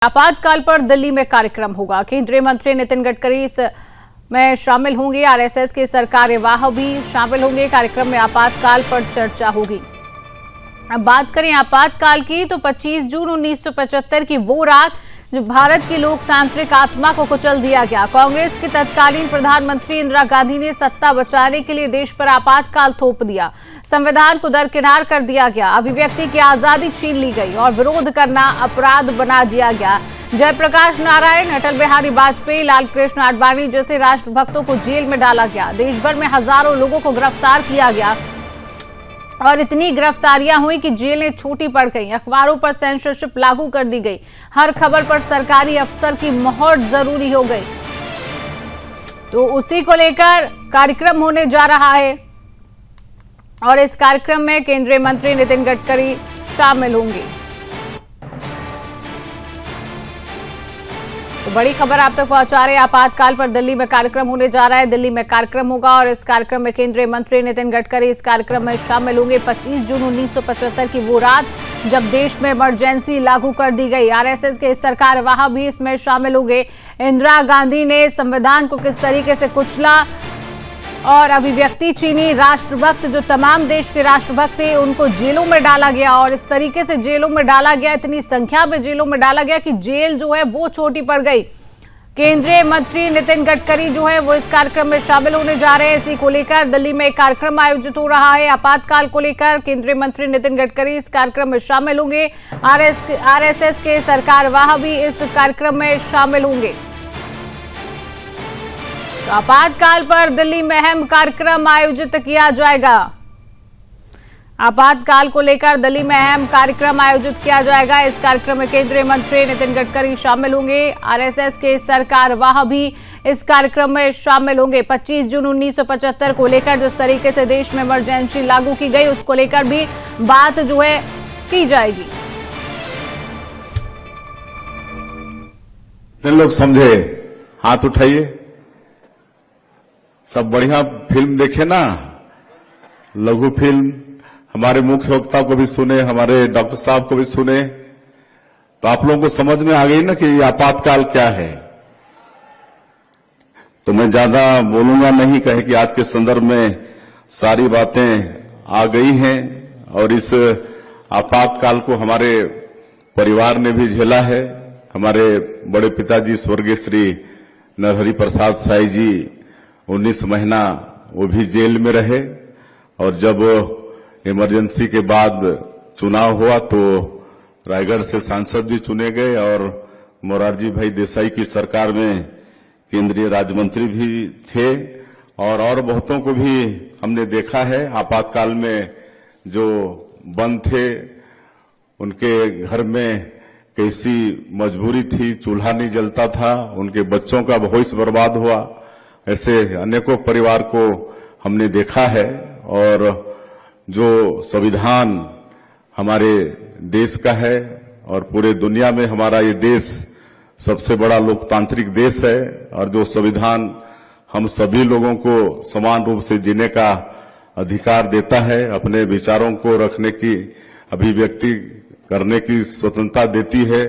आपातकाल पर दिल्ली में कार्यक्रम होगा। केंद्रीय मंत्री नितिन गडकरी में शामिल होंगे। आरएसएस के सरकार्यवाह भी शामिल होंगे। कार्यक्रम में आपातकाल पर चर्चा होगी। अब बात करें आपातकाल की तो 25 जून 1975 की वो रात जब भारत की लोकतांत्रिक आत्मा को कुचल दिया गया। कांग्रेस की तत्कालीन प्रधानमंत्री इंदिरा गांधी ने सत्ता बचाने के लिए देश पर आपातकाल थोप दिया। संविधान को दरकिनार कर दिया गया। अभिव्यक्ति की आजादी छीन ली गई और विरोध करना अपराध बना दिया गया। जयप्रकाश नारायण, अटल बिहारी वाजपेयी, लाल कृष्ण आडवाणी जैसे राष्ट्रभक्तों को जेल में डाला गया। देश भर में हजारों लोगों को गिरफ्तार किया गया और इतनी गिरफ्तारियां हुई कि जेलें छोटी पड़ गई। अखबारों पर सेंसरशिप लागू कर दी गई। हर खबर पर सरकारी अफसर की मोहर जरूरी हो गई। तो उसी को लेकर कार्यक्रम होने जा रहा है और इस कार्यक्रम में केंद्रीय मंत्री नितिन गडकरी शामिल होंगे। तो बड़ी खबर आप तक पहुंचा रहे हैं। आपातकाल पर दिल्ली में कार्यक्रम होने जा रहा है। दिल्ली में कार्यक्रम होगा और इस कार्यक्रम में केंद्रीय मंत्री नितिन गडकरी इस कार्यक्रम में शामिल होंगे। 25 जून 1975 की वो रात जब देश में इमरजेंसी लागू कर दी गई। आरएसएस के सरकारवाह भी इसमें शामिल होंगे। इंदिरा गांधी ने संविधान को किस तरीके से कुचला और अभिव्यक्ति छीनी। राष्ट्रभक्त जो तमाम देश के राष्ट्रभक्त थे उनको जेलों में डाला गया और इस तरीके से जेलों में डाला गया, इतनी संख्या में जेलों में डाला गया कि जेल जो है वो छोटी पड़ गई। केंद्रीय मंत्री नितिन गडकरी जो है वो इस कार्यक्रम में शामिल होने जा रहे हैं। इसी को लेकर दिल्ली में एक कार्यक्रम आयोजित हो रहा है। आपातकाल को लेकर केंद्रीय मंत्री नितिन गडकरी इस कार्यक्रम में शामिल होंगे। आरएसएस के सरकारवाह भी इस कार्यक्रम में शामिल होंगे। तो आपातकाल पर दिल्ली में अहम कार्यक्रम आयोजित किया जाएगा। आपातकाल को लेकर दिल्ली में अहम कार्यक्रम आयोजित किया जाएगा। इस कार्यक्रम में केंद्रीय मंत्री नितिन गडकरी शामिल होंगे। आरएसएस के सरकारवाह भी इस कार्यक्रम में शामिल होंगे। 25 जून 1975 को लेकर जिस तरीके से देश में इमरजेंसी लागू की गई उसको लेकर भी बात जो है की जाएगी। लोग समझे, हाथ उठाइए। सब बढ़िया फिल्म देखे ना, लघु फिल्म। हमारे मुख्य वक्ता को भी सुने, हमारे डॉक्टर साहब को भी सुने, तो आप लोगों को समझ में आ गई ना कि ये आपातकाल क्या है। तो मैं ज्यादा बोलूंगा नहीं, कहे कि आज के संदर्भ में सारी बातें आ गई हैं और इस आपातकाल को हमारे परिवार ने भी झेला है। हमारे बड़े पिताजी स्वर्गीय श्री नरहरि प्रसाद साई जी 19 महीना वो भी जेल में रहे और जब इमरजेंसी के बाद चुनाव हुआ तो रायगढ़ से सांसद भी चुने गए और मोरारजी भाई देसाई की सरकार में केंद्रीय राज्य मंत्री भी थे और बहुतों को भी हमने देखा है। आपातकाल में जो बंद थे उनके घर में कैसी मजबूरी थी, चूल्हा नहीं जलता था, उनके बच्चों का भविष्य बर्बाद हुआ। ऐसे अनेकों परिवार को हमने देखा है और जो संविधान हमारे देश का है और पूरे दुनिया में हमारा ये देश सबसे बड़ा लोकतांत्रिक देश है और जो संविधान हम सभी लोगों को समान रूप से जीने का अधिकार देता है, अपने विचारों को रखने की, अभिव्यक्ति करने की स्वतंत्रता देती है।